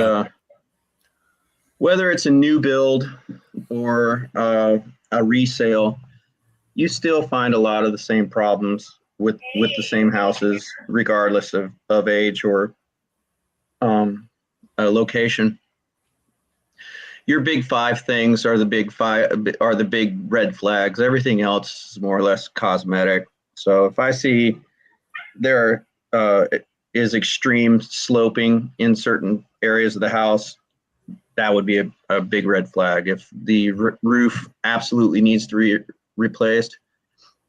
whether it's a new build or a resale, you still find a lot of the same problems with the same houses, regardless of age or location. Your big five things are the big red flags. Everything else is more or less cosmetic. So if I see there is extreme sloping in certain areas of the house, that would be a big red flag. If the roof absolutely needs to be replaced,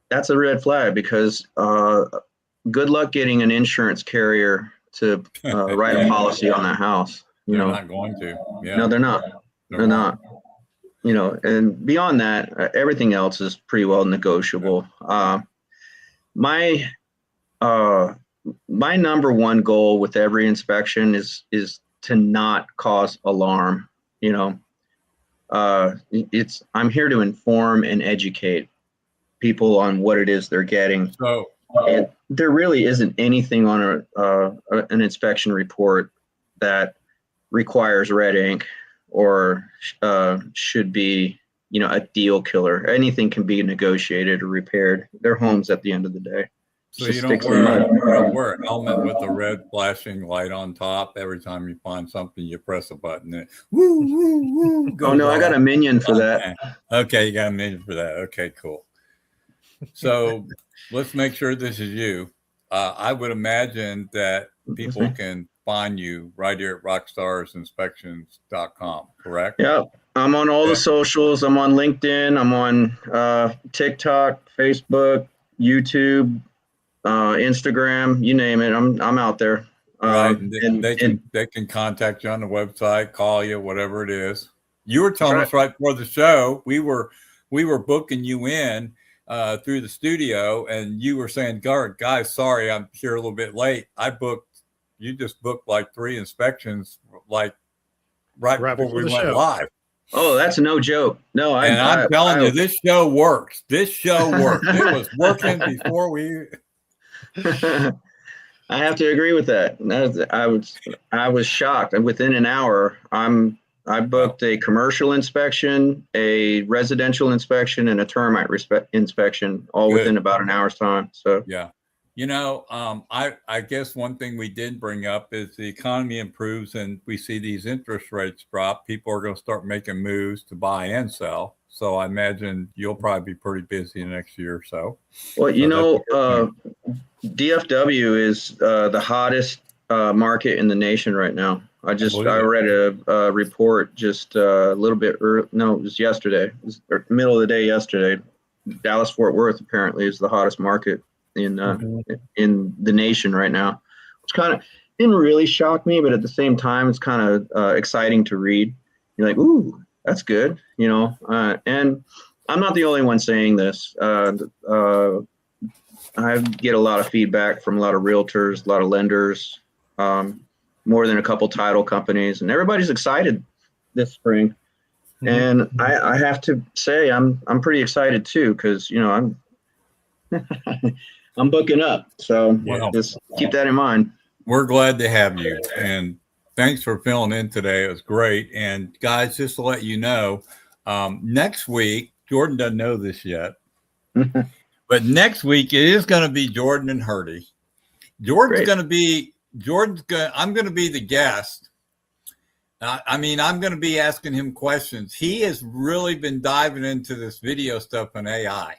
that's a red flag because good luck getting an insurance carrier to write a policy on that house. They're not going to. Yeah. No, they're not. They're not. And beyond that, everything else is pretty well negotiable. My number one goal with every inspection is to not cause alarm. I'm here to inform and educate people on what it is they're getting. So, and there really isn't anything on an inspection report that requires red ink or should be, a deal killer. Anything can be negotiated or repaired. They're homes at the end of the day. So you don't wear a helmet with a red flashing light on top. Every time you find something, you press a button. And woo, woo, woo. Oh, no, I got a minion for that. Okay, you got a minion for that. Okay, cool. So let's make sure this is you. I would imagine that people can find you right here at rockstarsinspections.com, correct? Yeah, I'm on all the socials. I'm on LinkedIn. I'm on TikTok, Facebook, YouTube, Instagram, you name it. I'm out there. Right. They can contact you on the website, call you, whatever it is. You were telling us right before the show, we were booking you in through the studio, and you were saying, guys, sorry, I'm here a little bit late. You just booked like 3 inspections, like right before we went live. Oh, that's no joke. No, I'm telling you, this show works. This show works. It was working before we. I have to agree with that. I was shocked, and within an hour, I'm I booked a commercial inspection, a residential inspection, and a termite inspection, all Good. within about an hour's time. So Yeah. I guess one thing we did bring up is the economy improves and we see these interest rates drop. People are going to start making moves to buy and sell. So I imagine you'll probably be pretty busy next year or so. Well, DFW is the hottest market in the nation right now. I read a report just a little bit early. No, it was yesterday. It was middle of the day yesterday. Dallas Fort Worth apparently is the hottest market in the nation right now, which kind of didn't really shock me, but at the same time, it's kind of exciting to read. You're like, ooh, that's good, and I'm not the only one saying this. I get a lot of feedback from a lot of realtors, a lot of lenders, more than a couple title companies, and everybody's excited this spring. And I have to say I'm pretty excited too, because I'm I'm booking up. So just keep that in mind. We're glad to have you, and thanks for filling in today. It was great. And guys, just to let you know, next week, Jordan doesn't know this yet, but next week it is going to be Jordan and Hurdy. I'm going to be the guest. I'm going to be asking him questions. He has really been diving into this video stuff in AI.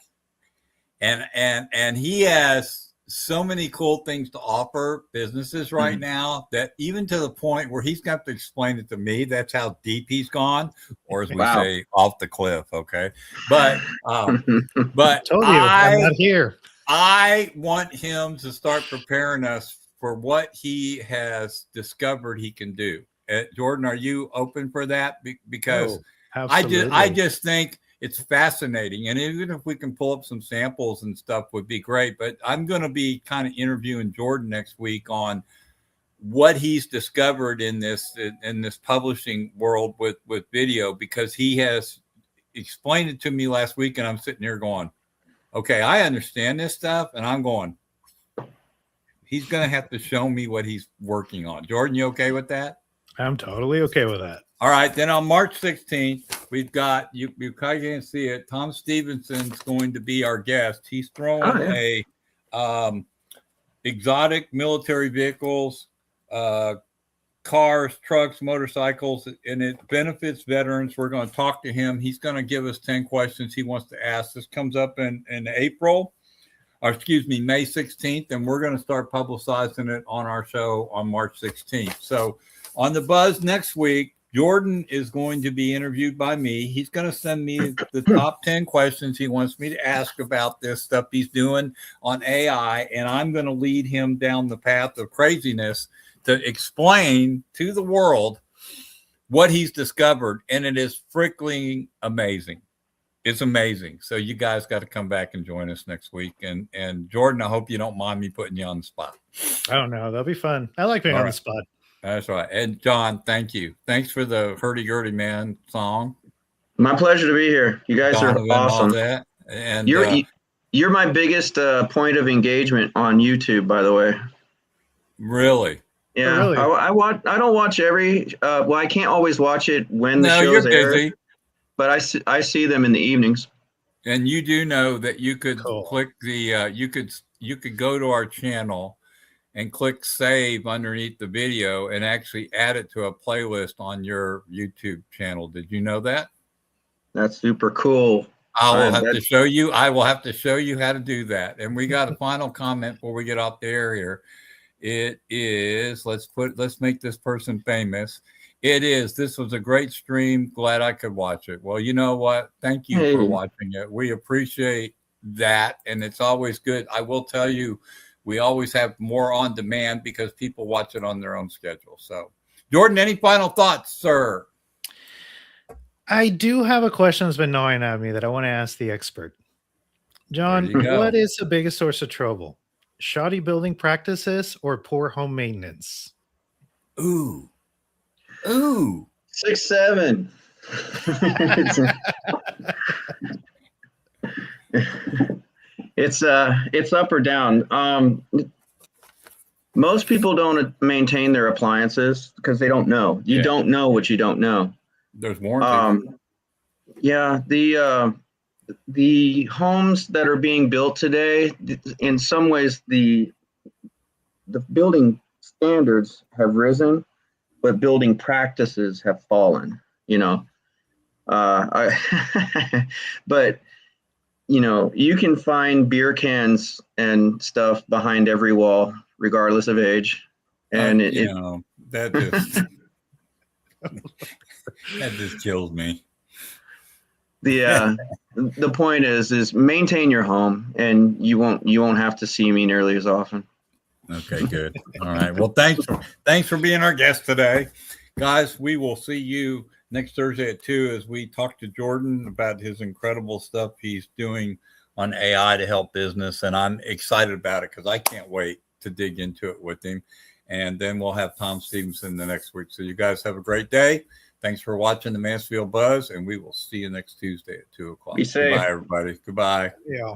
And he has so many cool things to offer businesses right now that even to the point where he's got to explain it to me. That's how deep he's gone, or as we say, off the cliff. Okay. But told you, I'm not here. I want him to start preparing us for what he has discovered he can do. Jordan, are you open for that? Because I just think it's fascinating. And even if we can pull up some samples and stuff would be great. But I'm going to be kind of interviewing Jordan next week on what he's discovered in this publishing world with video, because he has explained it to me last week. And I'm sitting here going, okay, I understand this stuff. And I'm going, he's going to have to show me what he's working on. Jordan, you okay with that? I'm totally okay with that. All right. Then on March 16th, we've got, you kind of can't see it, Tom Stevenson's going to be our guest. He's throwing exotic military vehicles, cars, trucks, motorcycles, and it benefits veterans. We're going to talk to him. He's going to give us 10 questions he wants to ask. This comes up in April. May 16th, and we're going to start publicizing it on our show on March 16th. So on the Buzz next week, Jordan is going to be interviewed by me. He's going to send me the top 10 questions he wants me to ask about this stuff he's doing on AI, and I'm going to lead him down the path of craziness to explain to the world what he's discovered, and it is freaking amazing. It's amazing. So you guys got to come back and join us next week. And Jordan, I hope you don't mind me putting you on the spot. Oh, no, that'll be fun. I like being on the spot. That's right. And John, thank you. Thanks for the Hurdy-Gurdy Man song. My pleasure to be here. You guys are awesome. And you're my biggest point of engagement on YouTube, by the way. Really? Yeah. Really? I don't watch every. I can't always watch it when the show's aired. But I see them in the evenings. And you do know that you could click the you could go to our channel and click save underneath the video and actually add it to a playlist on your YouTube channel. Did you know that? That's super cool. I will have to show you how to do that. And we got a final comment before we get off the air here. It is, let's make this person famous. This was a great stream. Glad I could watch it. Well, you know what? Thank you for watching it. We appreciate that. And it's always good. I will tell you, we always have more on demand because people watch it on their own schedule. So, Jordan, any final thoughts, sir? I do have a question that's been gnawing at me that I want to ask the expert. John, what is the biggest source of trouble? Shoddy building practices or poor home maintenance? Ooh. 6'7". It's up or down. Most people don't maintain their appliances because they don't know. You don't know what you don't know. There's warranty. Yeah, the homes that are being built today, in some ways, the building standards have risen, but building practices have fallen. But you can find beer cans and stuff behind every wall, regardless of age, and that just that just kills me. The point is maintain your home, and you won't have to see me nearly as often. Okay, good. All right. Well, thanks for being our guest today, guys. We will see you next Thursday at 2 as we talk to Jordan about his incredible stuff he's doing on AI to help business, and I'm excited about it because I can't wait to dig into it with him. And then we'll have Tom Stevenson the next week. So you guys have a great day. Thanks for watching the Mansfield Buzz, and we will see you next Tuesday at 2 o'clock. Be safe. Goodbye, everybody. Goodbye. Yeah.